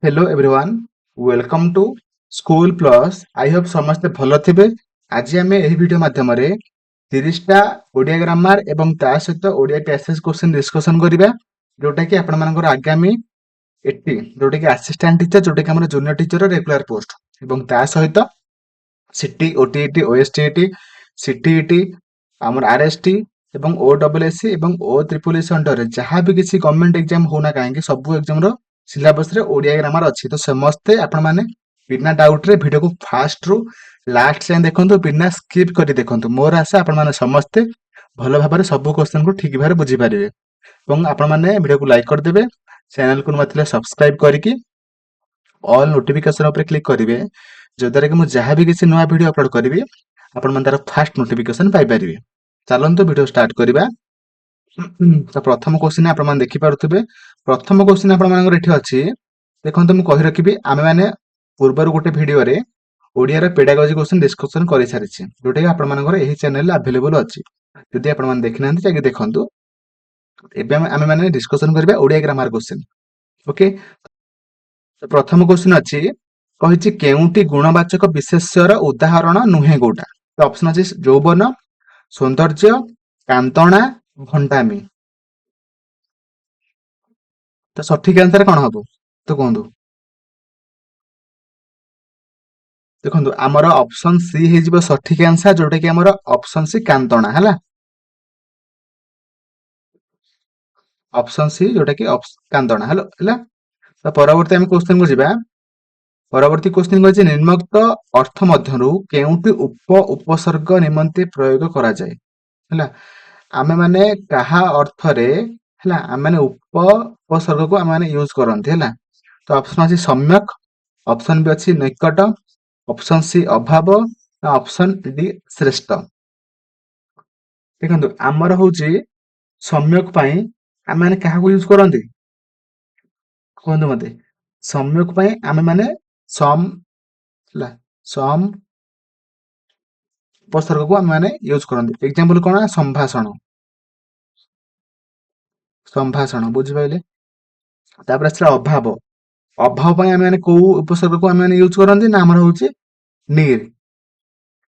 Hello everyone welcome to school plus I hope समस्ते भल थिबे। आज आम एही वीडियो माध्यम 30टा ओडिया ग्रामर एवं ता सहित ओडिया पैसेज क्वेश्चन डिस्कशन करिबा जोटा कि आपण मानकर आगामी 80 जोटा कि असिस्टेंट टीचर जोटा कि हमर जूनियर टीचर रेगुलर पोस्ट एवं ता सहित सिटी ओटीईटी ओएसटीईटी सीटीईटी हमर आरएसटी एवं ओडब्ल्यूएससी एवं ओ ट्रिपल एस अंडर जहाँ भी किसी गवर्नमेंट एग्जाम होना कहीं सब एग्जाम रो सिलेबस रे ओडिया ग्रामर अच्छी तो समस्ते आपण माने बिना डाउट रे वीडियो को फास्ट रु लास्ट जाए देखंतु बिना स्किप करी देखंतु। मोर आशा आपण माने समस्ते भल भाबरे सब क्वेश्चन को ठीक भाबरे बुझी पारिबे एवं आपण माने वीडियो को लाइक कर देबे, चैनल को नथिले सब्सक्राइब करिकि ऑल नोटिफिकेशन ऊपर क्लिक करिवे जद्वारा कि मु जहाँ भी किसी नया वीडियो अपलोड करी आपण मन तार फास्ट नोटिफिकेशन पाई परिबे। चलंतु वीडियो स्टार्ट करिबा। तो प्रथम क्वेश्चन आपण मन देखि पारुथिबे। प्रथम क्वेश्चन आपण मानकर एठी अछि देखंतु मु कहि रखिबी आमे माने पूर्वर गोटे वीडियो रे ओडिया रे पेडागॉजी क्वेश्चन डिस्कशन करि सारिछि जोटा कि आपण मानकर एही चैनल अवेलेबल अछि। जदि आपण मन देखि नांती जाके देखंतु। एबे आमे माने डिस्कशन करिबा ओडिया ग्रामर क्वेश्चन। ओके, तो प्रथम क्वेश्चन अछि कहिछि केउंटी गुणवाचक विशेष्यर उदाहरण नुहे गोटा। तो ऑप्शन अछि यौवन, सौंदर्य, कांतणा, भंडामी। तो सठिक आंसर कौन हबो तो कहंतु। देखंतु हमर ऑप्शन सी हे जिवो सठिक आंसर जोटा कि हमर ऑप्शन सी कांतणा हला। ऑप्शन सी जोटा कि कांतणा हलो हला। तो परवर्ती हम क्वेश्चन को जिबा। परवर्ती क्वेश्चन कहछि निम्नोक्त अर्थ मध्यरु केउंटी उप उपसर्ग निमंते प्रयोग करा जाय हला। आमे माने कहा अर्थ रे हला आमे माने उप उपसर्ग को आमे माने यूज करंती हला। तो ऑप्शन अछि सम्यक, ऑप्शन बी अछि निकट, ऑप्शन सी अभाव, ऑप्शन डी श्रेष्ठ। देखंतु हमर होछि सम्यक पई आमे माने कहा को यूज करंती कहंतु मते। सम्यक पई आमे माने सम हला सम उपसर्ग को आमे माने यूज करंती। एग्जांपल कोन संभाषण संभाषण बुझि पाइले। तापर आछला अभाव, अभाव पई आमे माने को उपसर्ग को आमे माने यूज करंती ना हमर होछि नीर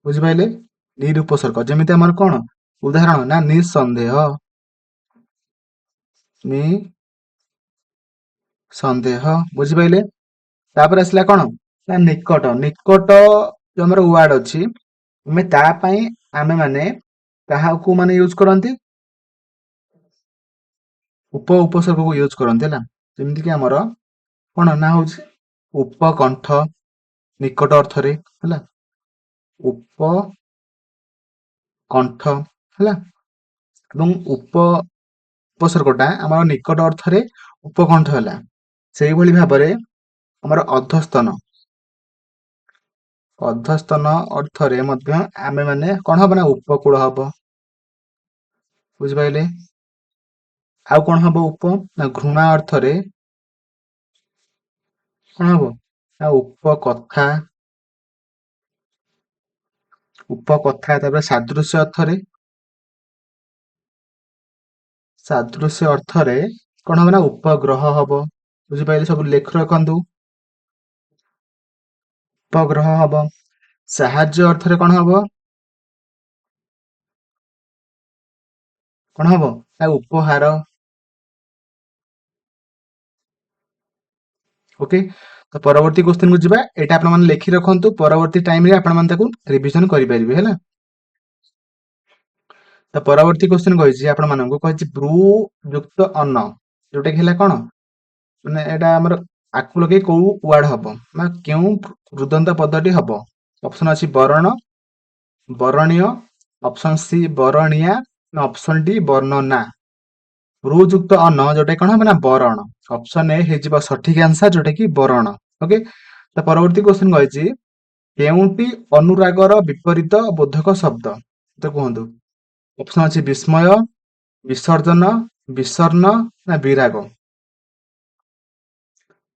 बुझि पाइले। नीर उपसर्ग जेमिति हमर कोन उदाहरण ना निसंदेह नि संदेह बुझि पाइले। तापर आछला कोन ना निकट, निकट जो हमर वर्ड अछि मे ता पई आमे माने कहा को माने यूज करंती उप उपसर्ग को यूज करंती हला। जेमिति कि हमर कोन ना होछि उपकंठ निकट अर्थ रे हला उपकंठ हला एवं उपसर्गटा हमर निकट अर्थ रे उपकंठ हला। सेही भली भाबरे हमर अधस्तन अधस्तन अर्थ रे मध्य आमे माने कोन हबो ना उपकूल हबो बुझि पाइले। आउ कोन हबो उप ना घृणा अर्थ रे कोन हबो ना उपकथा तापर सादृश्य अर्थ रे कोन हबो ना उपग्रह हबो बुझि पाइले। सब लेख रखंतु उपग्रह हबो। साहाଯ୍य अर्थ रे कोन हबो ना उपहार। ओके, तो परवर्ती क्वेश्चन को जिबा। एटा आपण माने लेखि रखंतु परवर्ती टाइम रे आपण माने ताकू रिवीजन करि परिबे हैला। तो परवर्ती क्वेश्चन कहिछि आपण माननकु कहिछि ब्रू युक्त अन्न जोटा कि हैला कोन माने एटा हमर आकु लगे को वर्ड हबो ना केउ रुदंत पदटी हबो। ऑप्शन अछि वरण, वरणीय, ऑप्शन सी वरणिया ना ऑप्शन डी वर्णना। ब्रू युक्त अन्न जोटा कोन हबो ना वरण। ऑप्शन ए हे जिवो सठिक आंसर जोटा कि वरण। ओके, तो परवर्ती क्वेश्चन कहिछि केउंटी अनुरागर विपरीत बोधक शब्द तो कहंतु। ऑप्शन अछि विस्मय, विसर्जन, विसर्ण ना विराग।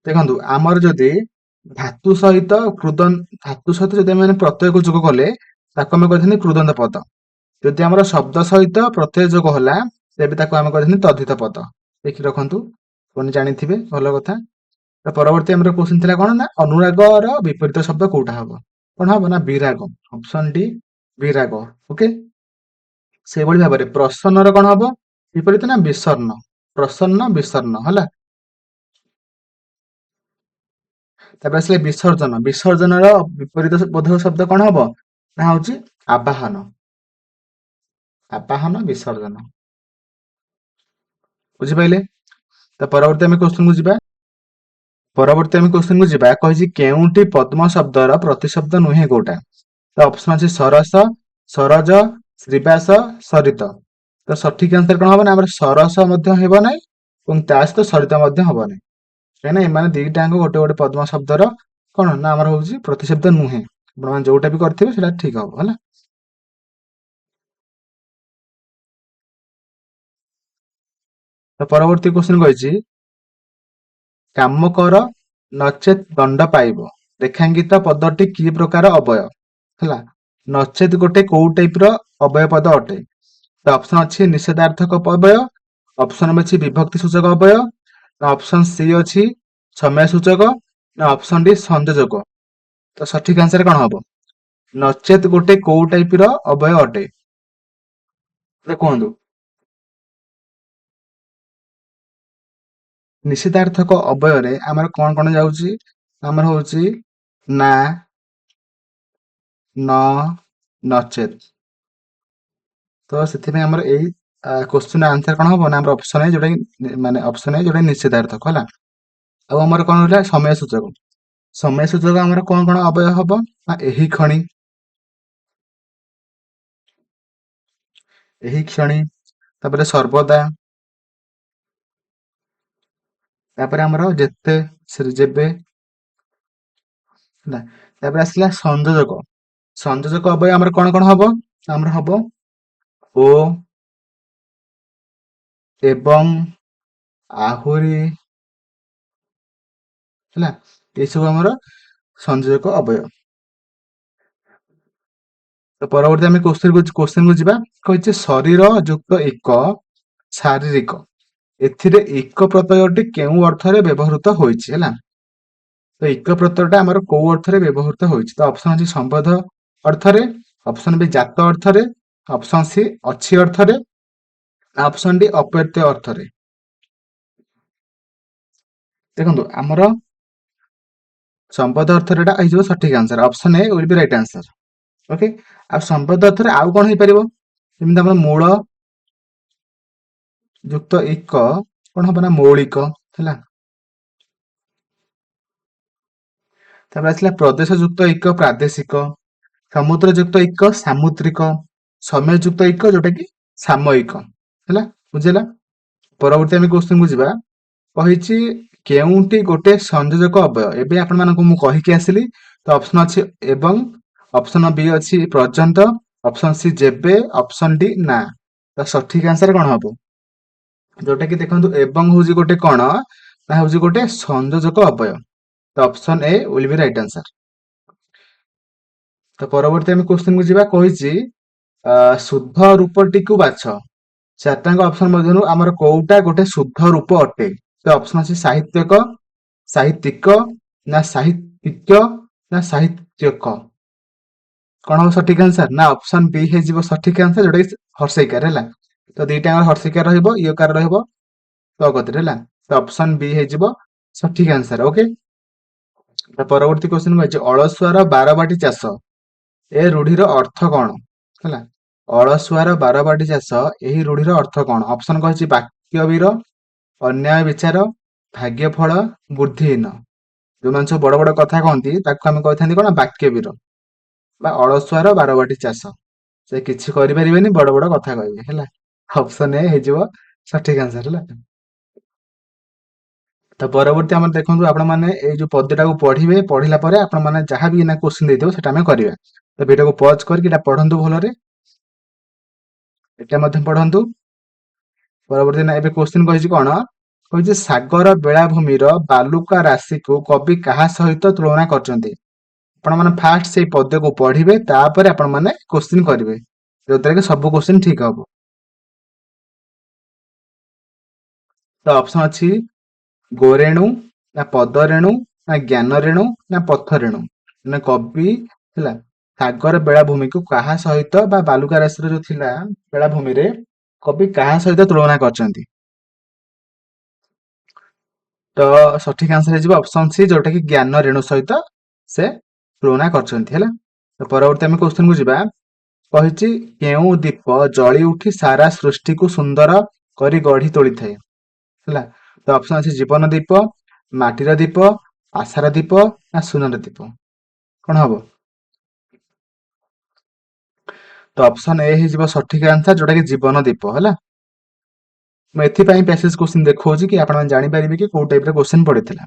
देखंतु आमर जदि धातु सहित धातु सहित जदि माने प्रत्यय को जोग कले ताको हम कहथनि क्रुदंत पद। जदि हमर शब्द सहित प्रत्यय जोग होला तेबे ताको हम कहथनि तद्धित पद। देखि रखंतु कोन जानिथिबे भलो कथा। ତ ପରବର୍ତ୍ତୀ ଆମର କ୍ୱେଶ୍ଚିନ୍ ଥିଲା କଣ ନା ଅନୁରାଗର ବିପରୀତ ଶବ୍ଦ କୋଉଟା ହବ? କଣ ହବ ନା ବିରାଗ। ଅପସନ ଡି ବିରାଗ। ଓକେ। ସେଇଭଳି ଭାବରେ ପ୍ରସନ୍ନର କଣ ହବ ବିପରୀତ ନା ବିଷର୍ଣ୍ଣ। ପ୍ରସନ୍ନ ବିଷର୍ଣ୍ଣ ହେଲା। ତାପରେ ଆସିଲେ ବିସର୍ଜନ। ବିସର୍ଜନର ବିପରୀତ ବୋଧକ ଶବ୍ଦ କଣ ହବ ନା ହଉଛି ଆବାହନ। ଆବାହନ ବିସର୍ଜନ। ବୁଝିପାରିଲେ? ତ ପରବର୍ତ୍ତୀ ଆମେ କ୍ୱେଶ୍ଚିନ୍ କୁ ଯିବା। କହିଛି କେଉଁଟି ପଦ୍ମ ଶବ୍ଦର ପ୍ରତିଶବ୍ଦ ନୁହେଁ କୋଉଟା? ତ ଅପସନ ଅଛି ସରସ, ସରଜ, ଶ୍ରୀବାସ, ସରିତ। ତ ସଠିକ ଆନ୍ସର କଣ ହବ ନା ଆମର ସରସ ମଧ୍ୟ ହେବ ନାହିଁ ଏବଂ ତା ସହିତ ସରିତ ମଧ୍ୟ ହବ ନାହିଁ। କାହିଁକିନା ଏମାନେ ଦିଟାଙ୍କ ଗୋଟେ ଗୋଟେ ପଦ୍ମ ଶବ୍ଦର କଣ ନା ଆମର ହଉଛି ପ୍ରତିଶବ୍ଦ ନୁହେଁ। ଆପଣମାନେ ଯୋଉଟା ବି କରିଥିବେ ସେଟା ଠିକ ହବ ହେଲା। ତ ପରବର୍ତ୍ତୀ କ୍ୱେଶ୍ଚିନ୍ କହିଛି କାମ କର ନଚେତ୍ ଦଣ୍ଡ ପାଇବ। ରେଖାଙ୍କିତ ପଦଟି କି ପ୍ରକାର ଅବୟ? ହେଲା। ନଚେତ୍ ଗୋଟେ କୋଉ ଟାଇପ ର ଅବୟ ପଦ ଅଟେ? ତ ଅପସନ ଅଛି ନିଷେଧାର୍ଥକ ଅବୟ, ଅପସନ ଅଛି ବିଭକ୍ତି ସୂଚକ ଅବୟ, ଅପସନ ସି ଅଛି ସମୟ ସୂଚକ, ନା ଅପସନ ଡି ସଂଯୋଜକ। ତ ସଠିକ ଆନ୍ସର କଣ ହବ? ନଚେତ୍ ଗୋଟେ କୋଉ ଟାଇପ ର ଅବୟ ଅଟେ? କୁହନ୍ତୁ। ନିଷେଧାର୍ଥକ ଅବୟରେ ଆମର କଣ କଣ ଯାଉଛି? ଆମର ହଉଛି ନା, ନ, ନଚେତ୍। ତ ସେଥିପାଇଁ ଆମର ଏଇ କ୍ୱେଶ୍ଚିନ୍ ଆନ୍ସର କଣ ହବ ନା ଆମର ଅପସନ ଏ ଯୋଉଟା ମାନେ ଅପସନ ଏ ଯୋଉଟା ନିଷେଧାର୍ଥକ ହେଲା। ଆଉ ଆମର କଣ ରହିଲା ସମୟ ସୂଚକ। ସମୟ ସୂଚକ ଆମର କଣ କଣ ଅବୟ ହବ ନା ଏହି କ୍ଷଣି, ଏହି କ୍ଷଣି, ତାପରେ ସର୍ବଦା, ତାପରେ ଆମର ଯେତେ, ଯେବେ ହେଲା। ତାପରେ ଆସିଲା ସଂଯୋଜକ। ସଂଯୋଜକ ଅବୟ ଆମର କଣ କଣ ହବ? ଆମର ହବ ଓ, ଏବଂ, ଆହୁରି ହେଲା। ଏସବୁ ଆମର ସଂଯୋଜକ ଅବୟ। ତ ପରବର୍ତ୍ତୀ ଆମେ କ୍ୱେଶ୍ଚିନ୍ କୁ ଯିବା। କହିଛି ଶରୀର ଯୁକ୍ତ ଏକ ଶାରୀରିକ। ଏଥିରେ ଏକ ପ୍ରତ୍ୟୟଟି କେଉଁ ଅର୍ଥରେ ବ୍ୟବହୃତ ହୋଇଛି ହେଲା। ତ ଏକ ପ୍ରତ୍ୟୟଟା ଆମର କୋଉ ଅର୍ଥରେ ବ୍ୟବହୃତ ହୋଇଛି? ତ ଅପସନ ଅଛି ସମ୍ବୋଧ ଅର୍ଥରେ, ଅପସନ ବି ଜାତ ଅର୍ଥରେ, ଅପସନ ସି ଅଛି ଅର୍ଥରେ, ଅପସନ ଡି ଅପତ୍ୟ ଅର୍ଥରେ। ଦେଖନ୍ତୁ ଆମର ସମ୍ବୋଧ ଅର୍ଥରେ ଏଟା ହେଇଯିବ ସଠିକ answer. Option A will be right answer. Okay. ଆଉ ସମ୍ବୋଧ ଅର୍ଥରେ ଆଉ କଣ ହେଇପାରିବ? ଯେମିତି ଆମର ମୂଳ ଯୁକ୍ତ ଏକ କଣ ହବ ନା ମୌଳିକ ହେଲା। ତାପରେ ଆସିଲା ପ୍ରଦେଶ ଯୁକ୍ତ ଏକ ପ୍ରାଦେଶିକ, ସମୁଦ୍ର ଯୁକ୍ତ ଏକ ସାମୁଦ୍ରିକ, ସମୟ ଯୁକ୍ତ ଏକ ଯୋଉଟା କି ସାମୟିକ ହେଲା। ବୁଝିଲା? ପରବର୍ତ୍ତୀ ଆମେ କ୍ୱେଶ୍ଚିନ୍ କୁ ଯିବା। କହିଛି କେଉଁଟି ଗୋଟେ ସଂଯୋଜକ ଅବୟ? ଏବେ ଆପଣ ମାନଙ୍କୁ ମୁଁ କହିକି ଆସିଲି। ତ ଅପସନ ଅଛି ଏବଂ, ଅପସନ ବି ଅଛି ପର୍ଯ୍ୟନ୍ତ, ଅପସନ ସି ଯେବେ, ଅପସନ ଡି ନା। ତ ସଠିକ ଆନ୍ସର କଣ ହବ? ଯୋଉଟା କି ଦେଖନ୍ତୁ ଏବଂ ହଉଛି ଗୋଟେ କଣ ନା ହଉଛି ଗୋଟେ ସଂଯୋଜକ ଅବୟ। ତ option A will be right answer. ତ ପରବର୍ତ୍ତୀ ଆମେ କ୍ୱେଶ୍ଚିନ୍ କୁ ଯିବା। କହିଛି ଶୁଦ୍ଧ ରୂପଟିକୁ ବାଛ। ଚାରିଟାଙ୍କ ଅପସନ ମଧ୍ୟରୁ ଆମର କୋଉଟା ଗୋଟେ ଶୁଦ୍ଧ ରୂପ ଅଟେ? ତ ଅପସନ ଅଛି ସାହିତ୍ୟକ, ସାହିତ୍ୟିକ, ନା ସାହିତ୍ୟିକ, ନା ସାହିତ୍ୟକ। କଣ ହବ ସଠିକ ଆନ୍ସର? ନା ଅପସନ ବି ହେଇଯିବ ସଠିକ ଆନ୍ସର, ଯୋଉଟା କି ହର୍ଷଇକାର ହେଲା। ତ ଦିଟା ହର୍ଷିକାର ରହିବ, ଇୟକାର ରହିବ ତ ଗତିରେ ହେଲା। ତ ଅପସନ ବି ହେଇଯିବ ସଠିକ ଆନ୍ସର। ଓକେ। ପରବର୍ତ୍ତୀ କ୍ୱେଶ୍ଚିନ୍ କହିଛି ଅଳସୁଆର ବାରବାଟୀ ଚାଷ। ଏ ରୂଢିର ଅର୍ଥ କଣ? ହେଲା। ଅଳସୁଆର ବାରବାଟୀ ଚାଷ ଏହି ରୂଢିର ଅର୍ଥ କଣ? ଅପସନ କହିଛି ବାକ୍ୟବୀର, ଅନ୍ୟାୟ ବିଚାର, ଭାଗ୍ୟ ଫଳ, ବୁଦ୍ଧିହୀନ। ଯୋଉମାନେ ସବୁ ବଡ ବଡ କଥା କହନ୍ତି ତାକୁ ଆମେ କହିଥାନ୍ତି କଣ ବାକ୍ୟବୀର ବା ଅଳସୁଆର ବାରବାଟୀ ଚାଷ। ସେ କିଛି କରିପାରିବେନି, ବଡ ବଡ କଥା କହିବେ ହେଲା। ଅପସନ ଏ ହେଇଯିବ ସଠିକ ଆନ୍ସର ହେଲା। ତ ପରବର୍ତ୍ତୀ ଆମର ଦେଖନ୍ତୁ ଆପଣ ମାନେ ଏଇ ଯୋଉ ପଦ୍ୟଟାକୁ ପଢିବେ, ପଢିଲା ପରେ ଆପଣ ମାନେ ଯାହା ବି ଏଇନା କ୍ୱେଶ୍ଚିନ୍ ଦେଇଥିବ ସେଟା ଆମେ କରିବା। ତ ଭିଡିଓକୁ ପଜ କରିକି ଏଟା ପଢନ୍ତୁ ଭଲରେ, ଏଟା ମଧ୍ୟ ପଢନ୍ତୁ। ପରବର୍ତ୍ତୀ ନା ଏବେ କ୍ୱେଶ୍ଚିନ୍ କହିଛି କଣ? କହିଛି ସାଗର ବେଳାଭୂମିର ବାଲୁକା ରାଶିକୁ କବି କାହା ସହିତ ତୁଳନା କରିଛନ୍ତି? ଆପଣ ମାନେ ଫାଷ୍ଟ ସେଇ ପଦ୍ୟକୁ ପଢିବେ, ତାପରେ ଆପଣ ମାନେ କ୍ୱେଶ୍ଚିନ୍ କରିବେ, ଯୋଉଥିରେ କି ସବୁ କ୍ୱେଶ୍ଚିନ୍ ଠିକ ହବ। ତ ଅପସନ ଅଛି ଗୋରେଣୁ, ନା ପଦ ରେଣୁ, ନା ଜ୍ଞାନ ରେଣୁ, ନା ପଥ ରେଣୁ। ମାନେ କବି ହେଲା ସାଗର ବେଳାଭୂମିକୁ କାହା ସହିତ ବା ବାଲୁକା ରାଶିର ଯୋଉ ଥିଲା ବେଳାଭୂମିରେ କବି କାହା ସହିତ ତୁଳନା କରିଛନ୍ତି? ତ ସଠିକ ଆନ୍ସର ହେଇଯିବ ଅପସନ ସି, ଯୋଉଟା କି ଜ୍ଞାନ ରେଣୁ ସହିତ ସେ ତୁଳନା କରିଛନ୍ତି ହେଲା। ତ ପରବର୍ତ୍ତୀ ଆମେ କ୍ୱେଶ୍ଚନ କୁ ଯିବା। କହିଛି କେଉଁ ଦୀପ ଜଳି ଉଠି ସାରା ସୃଷ୍ଟିକୁ ସୁନ୍ଦର କରି ଗଢି ତୋଳିଥାଏ ହେଲା। ତ ଅପସନ ଅଛି ଜୀବନ ଦୀପ, ମାଟିର ଦୀପ, ଆଶାର ଦୀପ, ନା ସୁନାର ଦୀପ। କଣ ହବ? ତ ଅପସନ ଏ ହେଇଯିବ ସଠିକ ଆନ୍ସର, ଯୋଉଟା କି ଜୀବନ ଦୀପ ହେଲା। ମୁଁ ଏଥିପାଇଁ ପ୍ୟାସେଜ କ୍ୱେଶ୍ଚନ ଦେଖଉଛି କି ଆପଣ ଜାଣିପାରିବେ କି କୋଉ ଟାଇପ ର କ୍ୱେଶ୍ଚନ ପଡିଥିଲା।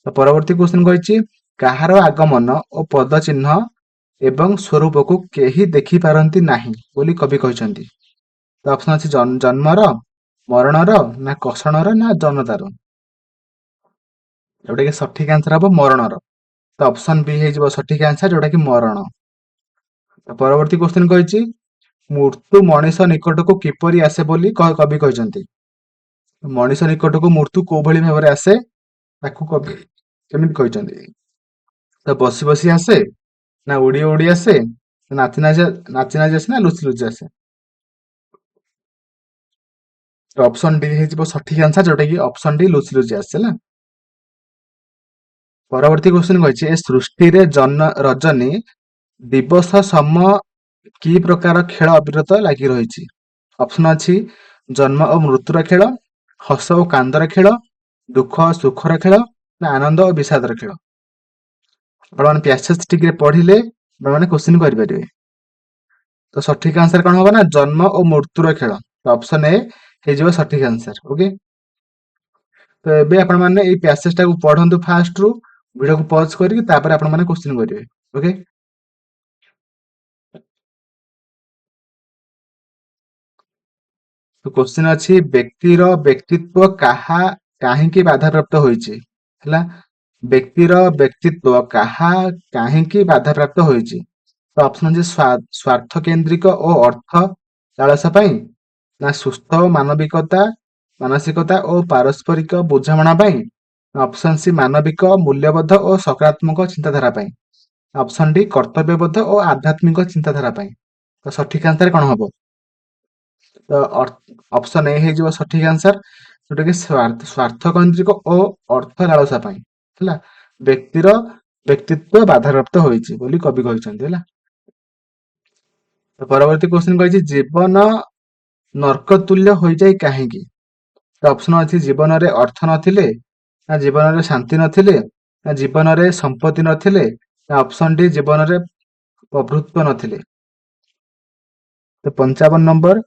ତ ପରବର୍ତ୍ତୀ କ୍ୱେଶ୍ଚନ କହିଛି କାହାର ଆଗମନ ଓ ପଦ ଚିହ୍ନ ଏବଂ ସ୍ୱରୂପକୁ କେହି ଦେଖିପାରନ୍ତି ନାହିଁ ବୋଲି କବି କହିଛନ୍ତି। ତ ଅପସନ ଅଛି ଜନ୍ମର, ମରଣର, ନା କଷଣର, ନା ଜନତାର। ଯୋଉଟା କି ସଠିକ ଆନ୍ସର ହବ ମରଣର। ତ ଅପସନ ବି ହେଇଯିବ ସଠିକ ଆନ୍ସର, ଯୋଉଟା କି ମରଣ। ତ ପରବର୍ତ୍ତୀ କ୍ୱେଶ୍ଚନ କହିଛି ମୃତ୍ୟୁ ମଣିଷ ନିକଟକୁ କିପରି ଆସେ ବୋଲି କବି କହିଛନ୍ତି। ମଣିଷ ନିକଟକୁ ମୃତ୍ୟୁ କୋଉ ଭଳି ଭାବରେ ଆସେ ତାକୁ କବି କେମିତି କହିଛନ୍ତି? ତ ବସି ବସି ଆସେ, ନା ଉଡି ଉଡି ଆସେ, ନାଚି ନାଚି ଆସେ, ନା ଲୁଚି ଲୁଚି ଆସେ। ତ ଅପସନ ଡି ହେଇଯିବ ସଠିକ ଆନ୍ସର, ଯୋଉଟା କି ଅପସନ ଡି ଲୁଚି ଲୁଚି ଆସେ ହେଲା। ପରବର୍ତ୍ତୀ କ୍ୱେଶ୍ଚନ କହିଛି ଏ ସୃଷ୍ଟିରେ ରଜନୀ ଦିବସ ସମ କି ପ୍ରକାର ଖେଳ ଅବିରତ ଲାଗି ରହିଛି? ଅପସନ ଅଛି ଜନ୍ମ ଓ ମୃତ୍ୟୁର ଖେଳ, ହସ ଓ କାନ୍ଦର ଖେଳ, ଦୁଃଖ ଓ ସୁଖର ଖେଳ, ନା ଆନନ୍ଦ ଓ ବିଷାଦର ଖେଳ। ଆପଣମାନେ ପ୍ୟାସେଜ ଟିକେ ପଢିଲେ ଆପଣମାନେ କ୍ୱେଶ୍ଚନ କରିପାରିବେ। ତ ସଠିକ ଆନ୍ସର କଣ ହବ ନା ଜନ୍ମ ଓ ମୃତ୍ୟୁର ଖେଳ। ଅପସନ ଏ ହେଇଯିବ ସଠିକ ଆନ୍ସର। ଓକେ, ତ ଏବେ ଆପଣ ମାନେ ଏଇ ପ୍ୟାସେଜ ଟାକୁ ପଢନ୍ତୁ ଫାଷ୍ଟ ରୁ, ଭିଡିଓକୁ ପଜ କରିକି ତାପରେ ଆପଣ ମାନେ କ୍ୱେଶ୍ଚନ କରିବେ। ଓକେ, ତ କ୍ୱେଶ୍ଚନ ଅଛି ବ୍ୟକ୍ତିର ବ୍ୟକ୍ତିତ୍ବ କାହିଁକି ବାଧାପ୍ରାପ୍ତ ହୋଇଛି ହେଲା। ବ୍ୟକ୍ତିର ବ୍ୟକ୍ତିତ୍ବ କାହିଁକି ବାଧାପ୍ରାପ୍ତ ହୋଇଛି? ତ ଅପସନ ଅଛି ସ୍ୱାର୍ଥ କେନ୍ଦ୍ରିକ ଓ ଅର୍ଥ ଲାଳସା ପାଇଁ, ନା ସୁସ୍ଥ ମାନସିକତା ଓ ପାରସ୍ପରିକ ବୁଝାମଣା ପାଇଁ, ଅପସନ ସି ମାନବିକ ମୂଲ୍ୟବୋଧ ଓ ସକାରାତ୍ମକ ଚିନ୍ତାଧାରା ପାଇଁ, ଅପସନ ଡି କର୍ତ୍ତବ୍ୟବୋଧ ଓ ଆଧ୍ୟାତ୍ମିକ ଚିନ୍ତାଧାରା ପାଇଁ। ତ ସଠିକ ଆନ୍ସର କଣ ହବ? ତ ଅପସନ ଏ ହେଇଯିବ ସଠିକ ଆନ୍ସର, ଯୋଉଟା କି ସ୍ୱାର୍ଥ କେନ୍ଦ୍ରିକ ଓ ଅର୍ଥ ଲାଳସା ପାଇଁ ହେଲା। ବ୍ୟକ୍ତିର ବ୍ୟକ୍ତିତ୍ବ ବାଧାପ୍ରାପ୍ତ ହୋଇଛି ବୋଲି କବି କହିଛନ୍ତି ହେଲା। ତ ପରବର୍ତ୍ତୀ କ୍ୱେଶ୍ଚନ କହିଛି ଜୀବନ ନର୍କତୁଲ୍ୟ ହୋଇଯାଏ କାହିଁକି? ତ ଅପସନ ଅଛି ଜୀବନରେ ଅର୍ଥ ନଥିଲେ, ନା ଜୀବନରେ ଶାନ୍ତି ନଥିଲେ, ନା ଜୀବନରେ ସମ୍ପତ୍ତି ନଥିଲେ, ନା ଅପସନ ଡି ଜୀବନରେ ପ୍ରଭୃତ୍ୱ ନଥିଲେ। ତ 55 ନମ୍ବର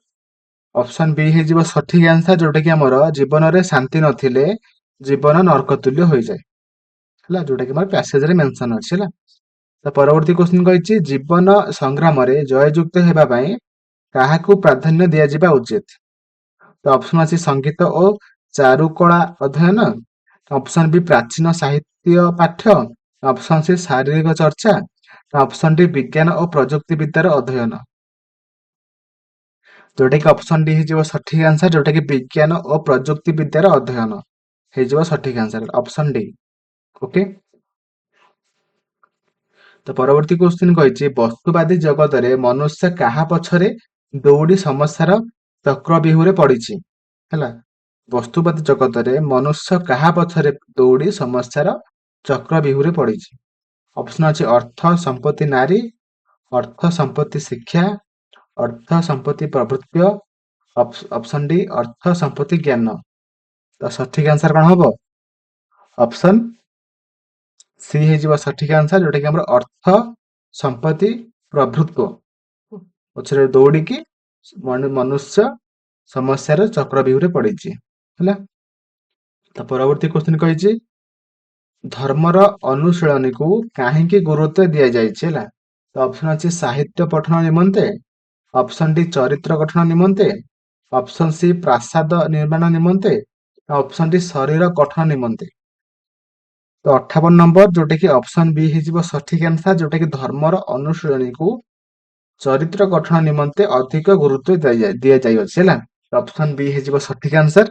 ଅପସନ ବି ହେଇଯିବ ସଠିକ ଆନ୍ସର, ଯୋଉଟା କି ଆମର ଜୀବନରେ ଶାନ୍ତି ନଥିଲେ ଜୀବନ ନର୍କତୁଲ୍ୟ ହୋଇଯାଏ ହେଲା, ଯୋଉଟା କି ଆମର ପ୍ୟାସେଜରେ ମେନସନ ଅଛି ହେଲା। ତ ପରବର୍ତ୍ତୀ କ୍ୱେଶ୍ଚନ କହିଛି ଜୀବନ ସଂଗ୍ରାମରେ ଜୟଯୁକ୍ତ ହେବା ପାଇଁ କାହାକୁ ପ୍ରାଧାନ୍ୟ ଦିଆଯିବା ଉଚିତ? ତ ଅପସନ ଅଛି ସଙ୍ଗୀତ ଓ ଚାରୁକଳା ଅଧ୍ୟୟନ, ଅପସନ ବି ପ୍ରାଚୀନ ସାହିତ୍ୟ ପାଠ୍ୟ, ଅପସନ ସି ଶାରୀରିକ ଚର୍ଚ୍ଚା, ଅପସନ ଡି ବିଜ୍ଞାନ ଓ ପ୍ରଯୁକ୍ତି ବିଦ୍ୟାର ଅଧ୍ୟୟନ। ଯୋଉଟା କି ଅପସନ ଡି ହେଇଯିବ ସଠିକ ଆନ୍ସର, ଯୋଉଟା କି ବିଜ୍ଞାନ ଓ ପ୍ରଯୁକ୍ତି ବିଦ୍ୟାର ଅଧ୍ୟୟନ ହେଇଯିବ ସଠିକ ଆନ୍ସର, ଅପସନ ଡି। ଓକେ, ତ ପରବର୍ତ୍ତୀ କ୍ୱେଶ୍ଚନ କହିଛି ବସ୍ତୁବାଦୀ ଜଗତରେ ମନୁଷ୍ୟ କାହା ପଛରେ ଦୌଡ଼ି ସମସ୍ୟାର ଚକ୍ରବ୍ୟୁହରେ ପଡିଛି ହେଲା। ବସ୍ତୁବାଦୀ ଜଗତରେ ମନୁଷ୍ୟ କାହା ପଛରେ ଦୌଡ଼ି ସମସ୍ୟାର ଚକ୍ରବ୍ୟୁହରେ ପଡିଛି? ଅପସନ ଅଛି ଅର୍ଥ ସମ୍ପତ୍ତି ନାରୀ, ଅର୍ଥ ସମ୍ପତ୍ତି ଶିକ୍ଷା, ଅର୍ଥ ସମ୍ପତ୍ତି ପ୍ରଭୃତ୍ୟ, ଅପସନ ଡି ଅର୍ଥ ସମ୍ପତ୍ତି ଜ୍ଞାନ। ତ ସଠିକ ଆନ୍ସର କଣ ହବ? ଅପସନ ସି ହେଇଯିବ ସଠିକ ଆନ୍ସର, ଯୋଉଟା କି ଆମର ଅର୍ଥ ସମ୍ପତ୍ତି ପ୍ରଭୃତ୍ୱ ପଛରେ ଦୌଡ଼ିକି ମନୁଷ୍ୟ ସମସ୍ୟାର ଚକ୍ରବ୍ୟୁହରେ ପଡିଛି ହେଲା। ତ ପରବର୍ତ୍ତୀ କ୍ୱେଶ୍ଚନ କହିଛି ଧର୍ମର ଅନୁଶୀଳନୀକୁ କାହିଁକି ଗୁରୁତ୍ୱ ଦିଆଯାଇଛି ହେଲା। ତ ଅପସନ ଅଛି ସାହିତ୍ୟ ପଠନ ନିମନ୍ତେ, ଅପସନ ଡି ଚରିତ୍ର ଗଠନ ନିମନ୍ତେ, ଅପସନ ସି ପ୍ରାସାଦ ନିର୍ମାଣ ନିମନ୍ତେ, ଅପସନ ଡି ଶରୀର ଗଠନ ନିମନ୍ତେ। ତ 58 ନମ୍ବର ଯୋଉଟା କି ଅପସନ ବି ହେଇଯିବ ସଠିକ ଆନ୍ସର, ଯୋଉଟା କି ଧର୍ମର ଅନୁଶୀଳନୀକୁ ଚରିତ୍ର ଗଠନ ନିମନ୍ତେ ଅଧିକ ଗୁରୁତ୍ୱ ଦିଆଯାଇଅଛି ହେଲା। ଅପସନ ବି ହେଇଯିବ ସଠିକ ଆନ୍ସର,